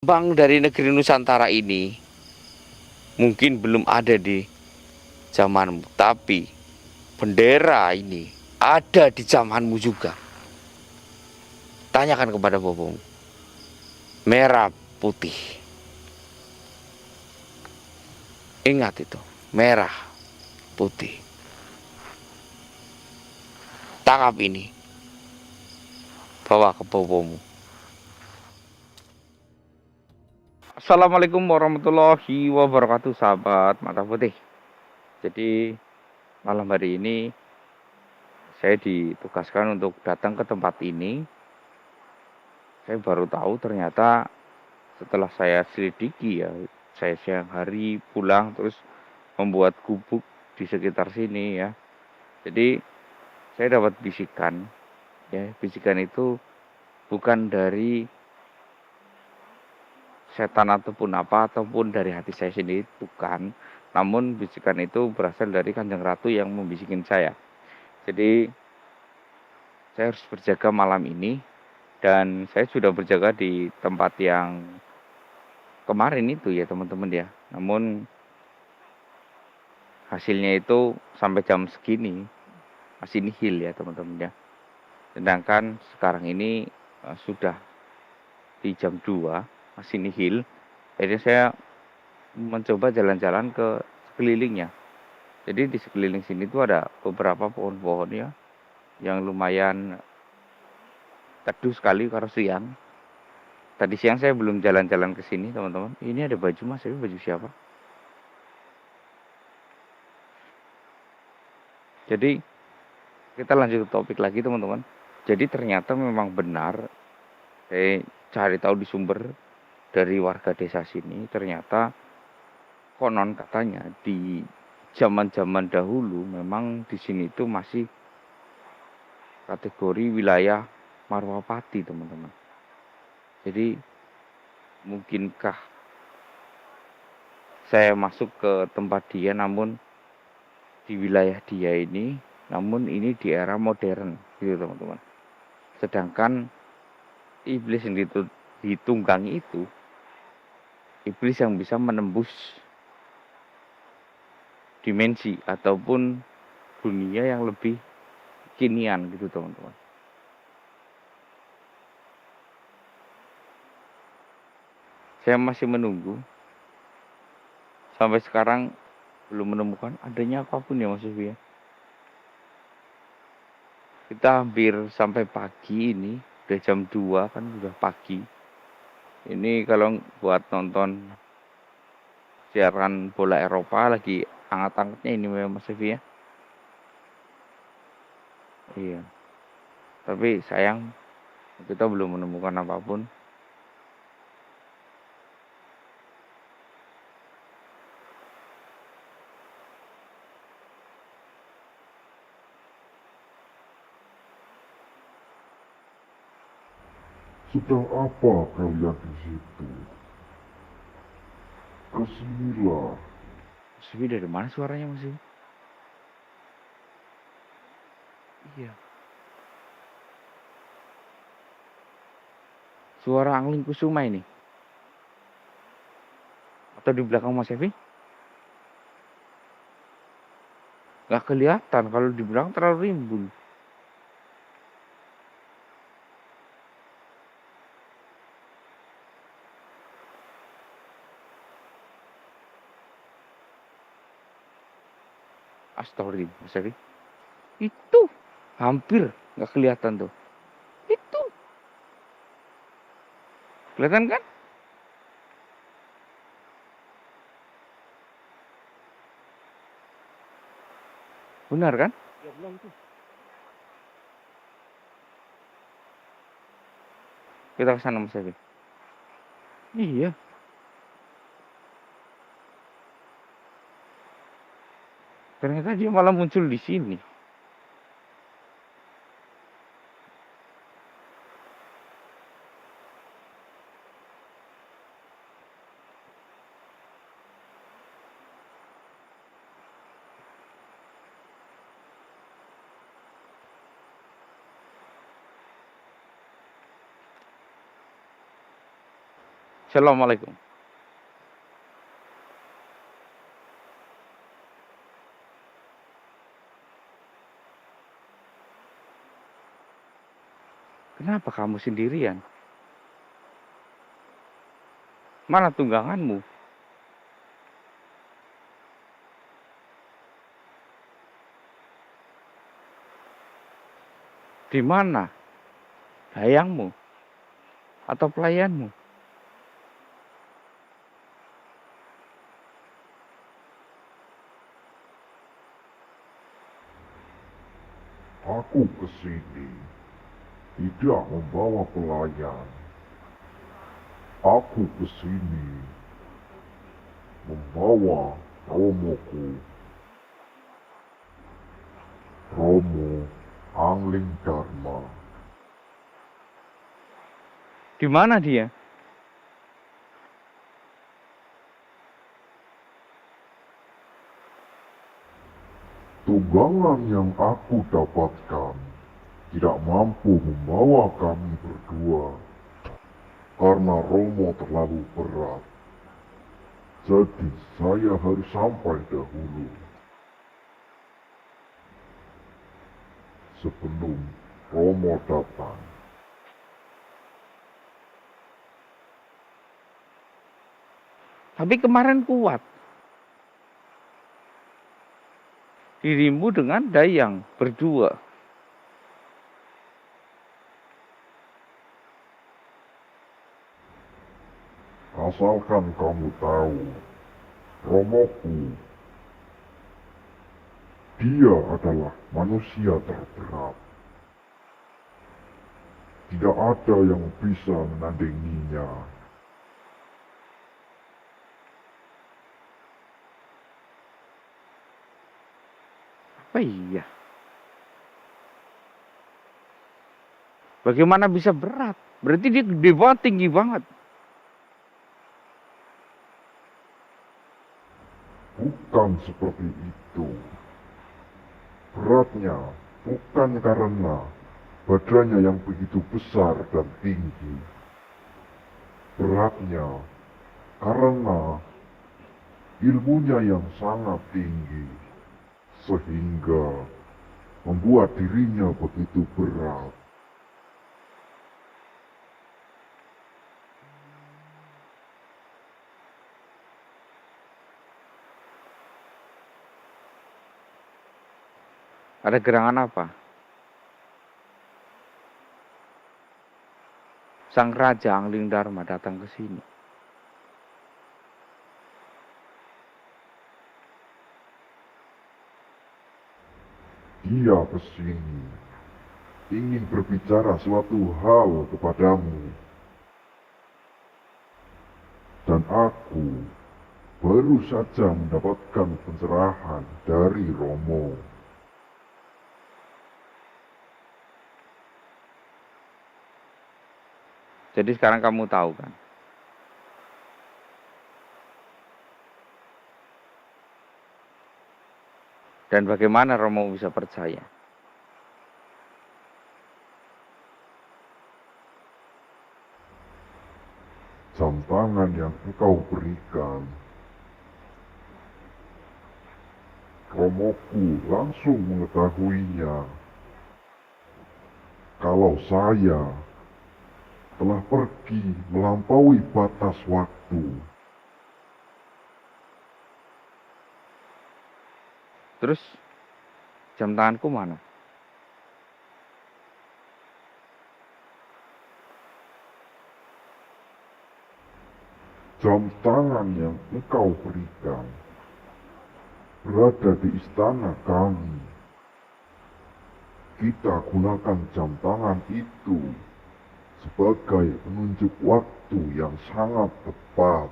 Bank dari negeri Nusantara ini mungkin belum ada di zamanmu, tapi bendera ini ada di zamanmu juga. Tanyakan kepada bobomu. Merah putih. Ingat itu, merah putih. Tangkap ini, bawa ke bobomu. Assalamualaikum warahmatullahi wabarakatuh, sahabat mata putih. Jadi malam hari ini saya ditugaskan untuk datang ke tempat ini. Saya baru tahu ternyata setelah saya selidiki ya, saya siang hari pulang terus membuat gubuk di sekitar sini ya. Jadi saya dapat bisikan ya, bisikan itu bukan dari setan ataupun apa ataupun dari hati saya sendiri, bukan. Namun bisikan itu berasal dari Kanjeng Ratu yang membisikin saya. Jadi saya harus berjaga malam ini dan saya sudah berjaga di tempat yang kemarin itu ya teman-teman ya. Namun hasilnya itu sampai jam segini masih nihil ya teman-teman ya. Sedangkan sekarang ini sudah di jam 2 masih nihil. Jadi saya mencoba jalan-jalan ke sekelilingnya. Jadi di sekeliling sini tuh ada beberapa pohon-pohon ya yang lumayan teduh sekali kalau siang. Tadi siang saya belum jalan-jalan ke sini teman-teman. Ini ada baju mas, tapi baju siapa? Jadi kita lanjut ke topik lagi teman-teman. Jadi ternyata memang benar, saya cari tahu di sumber dari warga desa sini, ternyata konon katanya di zaman-zaman dahulu memang di sini itu masih kategori wilayah Marwapati teman-teman. Jadi mungkinkah saya masuk ke tempat dia namun di wilayah dia ini, namun ini di era modern gitu teman-teman. Sedangkan iblis yang ditunggangi itu iblis yang bisa menembus dimensi ataupun dunia yang lebih kinian gitu teman-teman. Saya masih menunggu sampai sekarang belum menemukan adanya apapun ya Mas Yofi ya. Kita hampir sampai pagi ini, udah jam 2 kan udah pagi. Ini kalau buat nonton siaran bola Eropa lagi hangat-hangatnya ini Mas Yofi ya. Iya. Tapi sayang kita belum menemukan apapun. Sedang apa kalian di situ? Kesinilah. Mas Yofi dari mana suaranya Mas Yofi? Iya. Suara Angling Kusuma ini. Atau di belakang Mas Yofi? Gak kelihatan kalau di belakang terlalu rimbun. Astagfirullah Mas Yofi. Itu hampir gak kelihatan tuh. Itu kelihatan kan? Benar kan? Ya belum tuh. Kita ke sana Mas Yofi. Iya. Ternyata dia malah muncul di sini. Assalamualaikum. Kenapa kamu sendirian? Mana tungganganmu? Di mana dayangmu atau pelayanmu? Aku kesini tidak membawa pelayan. Aku kesini membawa romoku, Romo Angling Dharma. Di mana dia? Tunggangan yang aku dapatkan tidak mampu membawa kami berdua karena Romo terlalu berat. Jadi saya harus sampai dahulu sebelum Romo datang. Tapi kemarin kuat. Dirimu dengan dayang berdua. Asalkan kamu tahu, Romoku, dia adalah manusia terberat. Tidak ada yang bisa menandinginya. Apa iya? Bagaimana bisa berat? Berarti dia gede banget, tinggi banget. Bukan seperti itu. Beratnya bukan karena badannya yang begitu besar dan tinggi. Beratnya karena ilmunya yang sangat tinggi, sehingga membuat dirinya begitu berat. Ada gerangan apa? Sang Raja Angling Dharma datang ke sini. Dia kesini ingin berbicara suatu hal kepadamu. Dan aku baru saja mendapatkan pencerahan dari Romo. Jadi sekarang kamu tahu kan? Dan bagaimana Romo bisa percaya? Jam tangan yang engkau berikan, Romoku langsung mengetahuinya. Kalau saya telah pergi melampaui batas waktu. Terus jam tanganku mana? Jam tangan yang engkau berikan berada di istana kami. Kita gunakan jam tangan itu sebagai penunjuk waktu yang sangat tepat.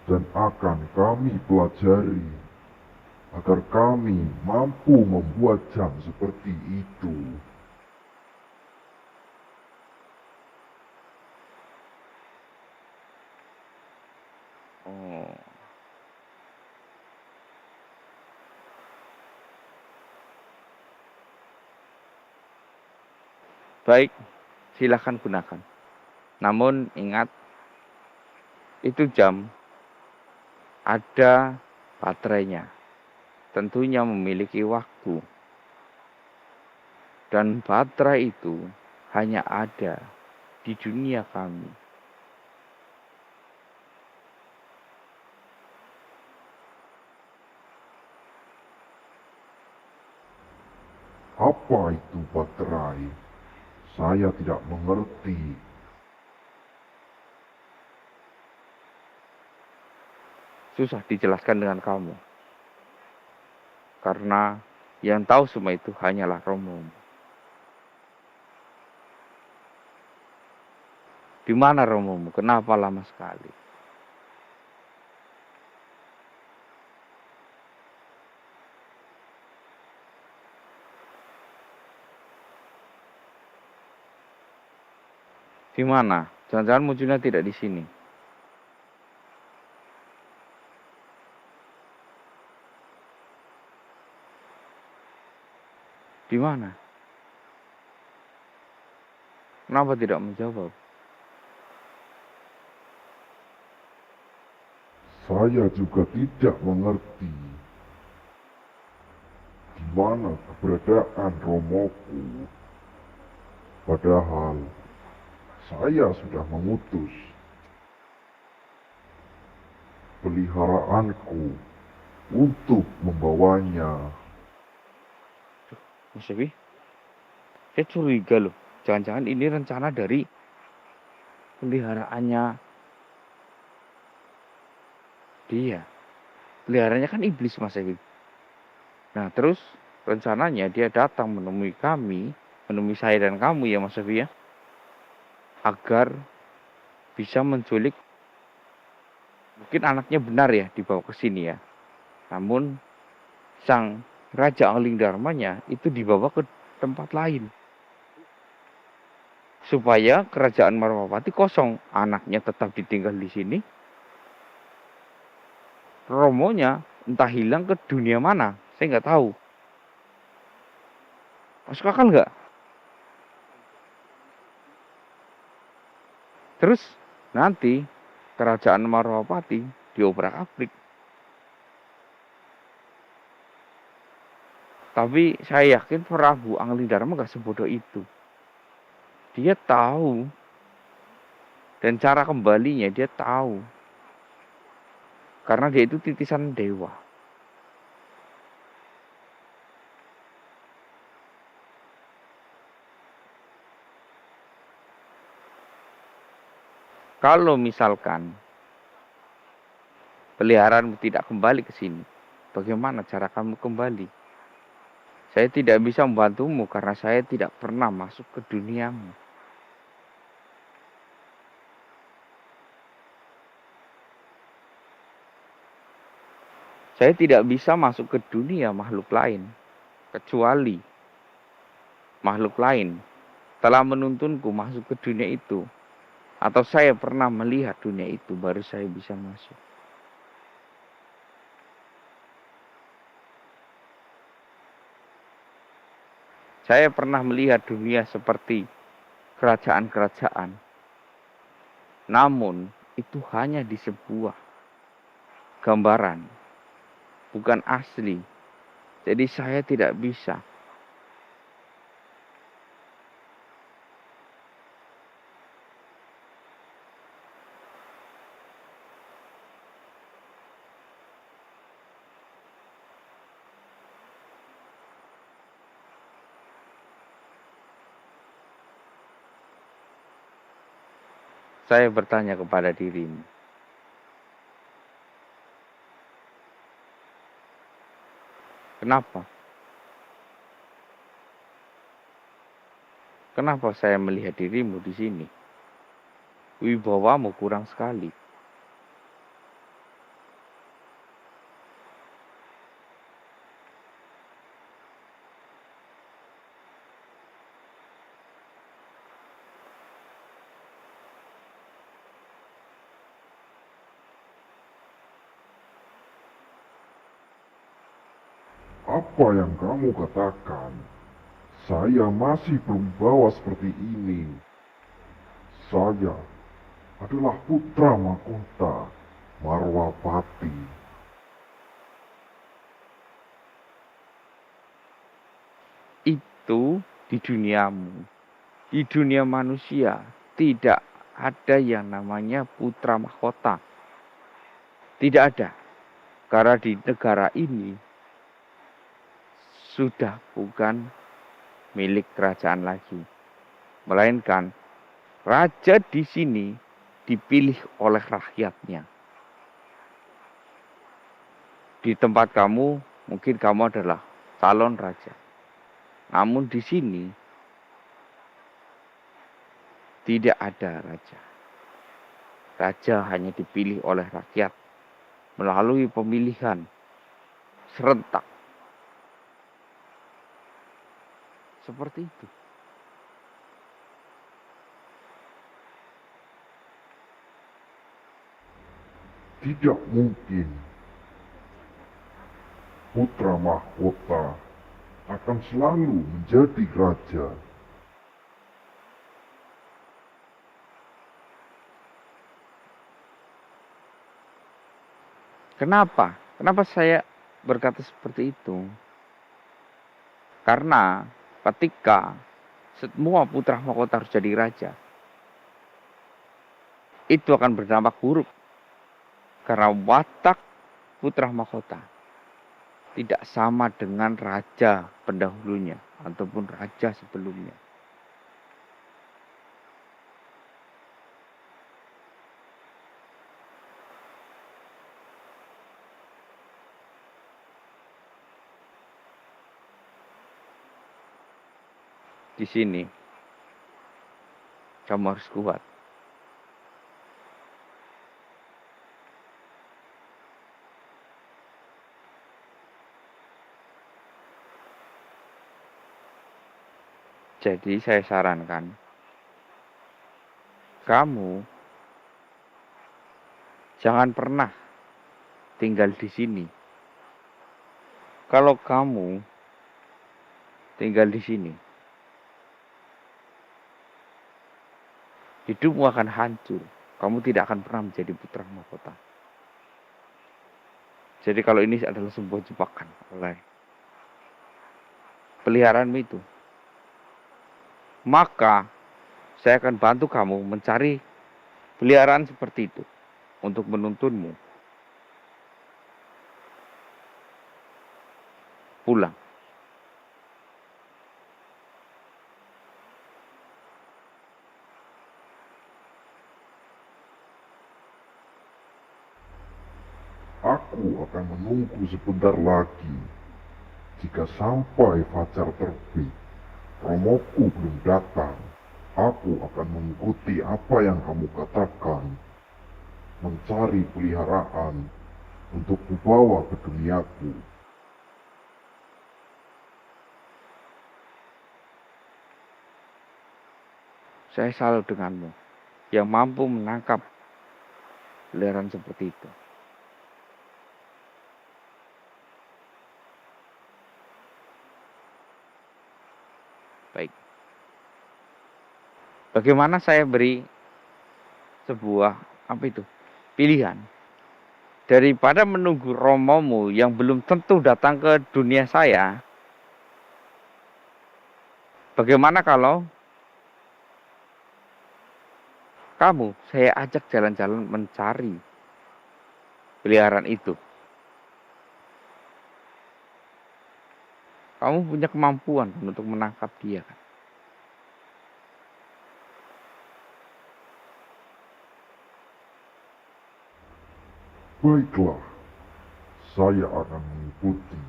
Dan akan kami pelajari agar kami mampu membuat jam seperti itu. Oh. Baik, silahkan gunakan. Namun ingat, itu jam ada baterainya, tentunya memiliki waktu. Dan baterai itu hanya ada di dunia kami. Apa itu baterai? Saya tidak mengerti. Susah dijelaskan dengan kamu. Karena yang tahu semua itu hanyalah Romomu. Di mana Romomu? Kenapa lama sekali? Di mana? Jangan-jangan munculnya tidak di sini. Di mana? Kenapa tidak menjawab? Saya juga tidak mengerti di mana keberadaan Romoku. Padahal saya sudah mengutus peliharaanku untuk membawanya. Mas Dewi, saya curiga loh. Jangan-jangan ini rencana dari peliharaannya dia. Peliharanya kan iblis, Mas Dewi. Nah, terus rencananya dia datang menemui kami, menemui saya dan kamu ya Mas Dewi ya, agar bisa menculik. Mungkin anaknya benar ya dibawa ke sini ya. Namun sang Raja Angling Dharmanya itu dibawa ke tempat lain. Supaya kerajaan Marwapati kosong, anaknya tetap ditinggal di sini. Romonya entah hilang ke dunia mana, saya nggak tahu. Masuk akal nggak? Terus nanti kerajaan Marwapati diobrak-abrik. Tapi saya yakin Prabu Angling Dharma gak sebodoh itu. Dia tahu. Dan cara kembalinya dia tahu. Karena dia itu titisan dewa. Kalau misalkan peliharaanmu tidak kembali ke sini, bagaimana cara kamu kembali? Saya tidak bisa membantumu karena saya tidak pernah masuk ke duniamu. Saya tidak bisa masuk ke dunia makhluk lain, kecuali makhluk lain telah menuntunku masuk ke dunia itu. Atau saya pernah melihat dunia itu, baru saya bisa masuk. Saya pernah melihat dunia seperti kerajaan-kerajaan. Namun, itu hanya di sebuah gambaran, bukan asli. Jadi saya tidak bisa. Saya bertanya kepada dirimu. Kenapa? Kenapa saya melihat dirimu di sini? Wibawamu kurang sekali. Apa yang kamu katakan? Saya masih berwibawa seperti ini. Saya adalah putra mahkota Marwapati. Itu di duniamu. Di dunia manusia tidak ada yang namanya putra mahkota. Tidak ada. Karena di negara ini sudah bukan milik kerajaan lagi. Melainkan raja di sini dipilih oleh rakyatnya. Di tempat kamu, mungkin kamu adalah calon raja. Namun di sini tidak ada raja. Raja hanya dipilih oleh rakyat melalui pemilihan serentak. Seperti itu. Tidak mungkin putra mahkota akan selalu menjadi raja. Kenapa? Kenapa saya berkata seperti itu? Karena ketika semua putra mahkota harus jadi raja, itu akan berdampak buruk. Karena watak putra mahkota tidak sama dengan raja pendahulunya ataupun raja sebelumnya. Di sini kamu harus kuat. Jadi saya sarankan kamu jangan pernah tinggal di sini. Kalau kamu tinggal di sini, hidupmu akan hancur. Kamu tidak akan pernah menjadi putra mahkota. Jadi kalau ini adalah sebuah jebakan oleh peliharaanmu itu, maka saya akan bantu kamu mencari peliharaan seperti itu untuk menuntunmu pulang. Aku akan menunggu sebentar lagi. Jika sampai fajar terbit, romoku belum datang, aku akan mengikuti apa yang kamu katakan. Mencari peliharaan untuk kubawa ke duniaku. Saya salut denganmu yang mampu menangkap peliharaan seperti itu. Baik. Bagaimana saya beri sebuah pilihan daripada menunggu romomu yang belum tentu datang ke dunia saya. Bagaimana kalau kamu saya ajak jalan-jalan mencari peliharaan itu? Kamu punya kemampuan untuk menangkap dia kan? Baiklah, saya akan mengikuti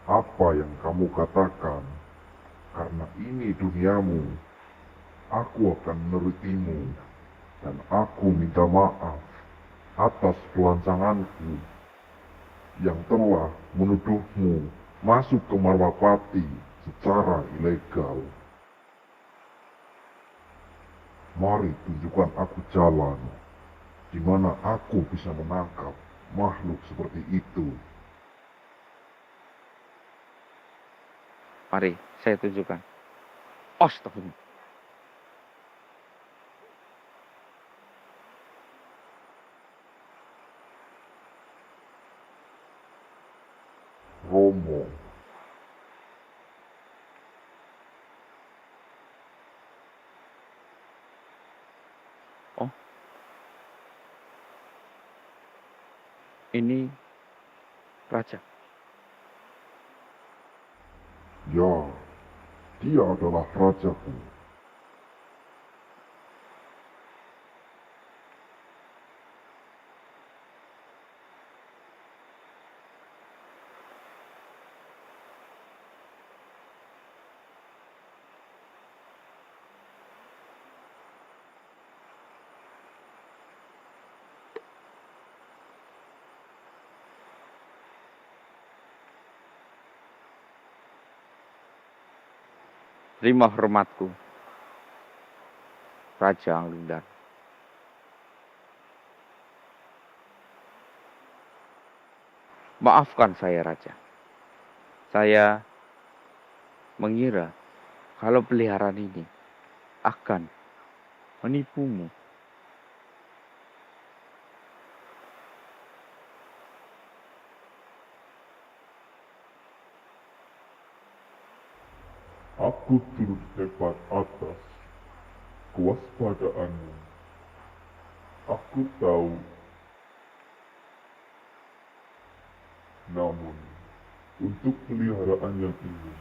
apa yang kamu katakan. Karena ini duniamu, aku akan menurutimu. Dan aku minta maaf atas pelancanganku yang telah menuduhmu masuk ke Marwapati secara ilegal. Mari tunjukkan aku jalan di mana aku bisa menangkap makhluk seperti itu. Mari saya tunjukkan. Astagfirullah. Romo. Oh, ini raja. Ya, dia adalah rajaku. Terima hormatku, Raja Anglingdan. Maafkan saya, Raja. Saya mengira kalau peliharaan ini akan menipumu. Aku turut hebat atas kewaspadaanmu. Aku tahu. Namun, untuk peliharaan yang ini,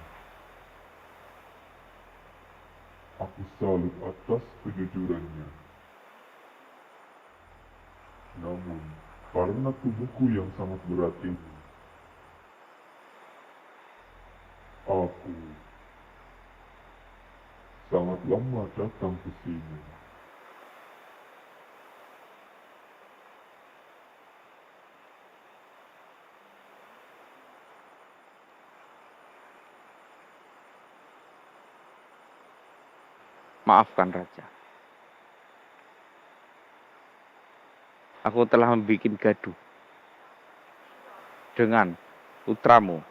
aku salut atas kejujurannya. Namun, karena tubuhku yang sangat berat ini, aku sangat lama datang ke sini. Maafkan, Raja. Aku telah membuat gaduh dengan putramu.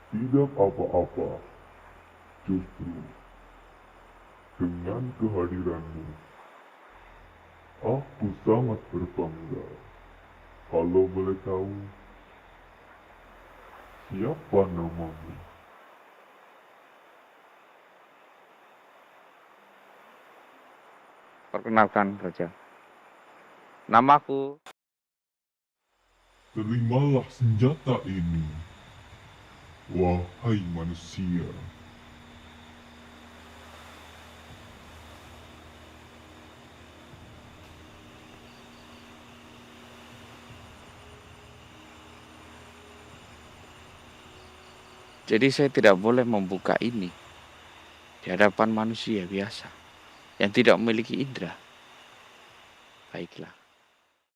Tidak apa-apa, justru dengan kehadiranmu, aku sangat berbangga. Kalau boleh tahu, siapa namamu? Perkenalkan, Raja. Namaku. Terimalah senjata ini, wahai manusia. Jadi saya tidak boleh membuka ini di hadapan manusia biasa yang tidak memiliki indera. Baiklah.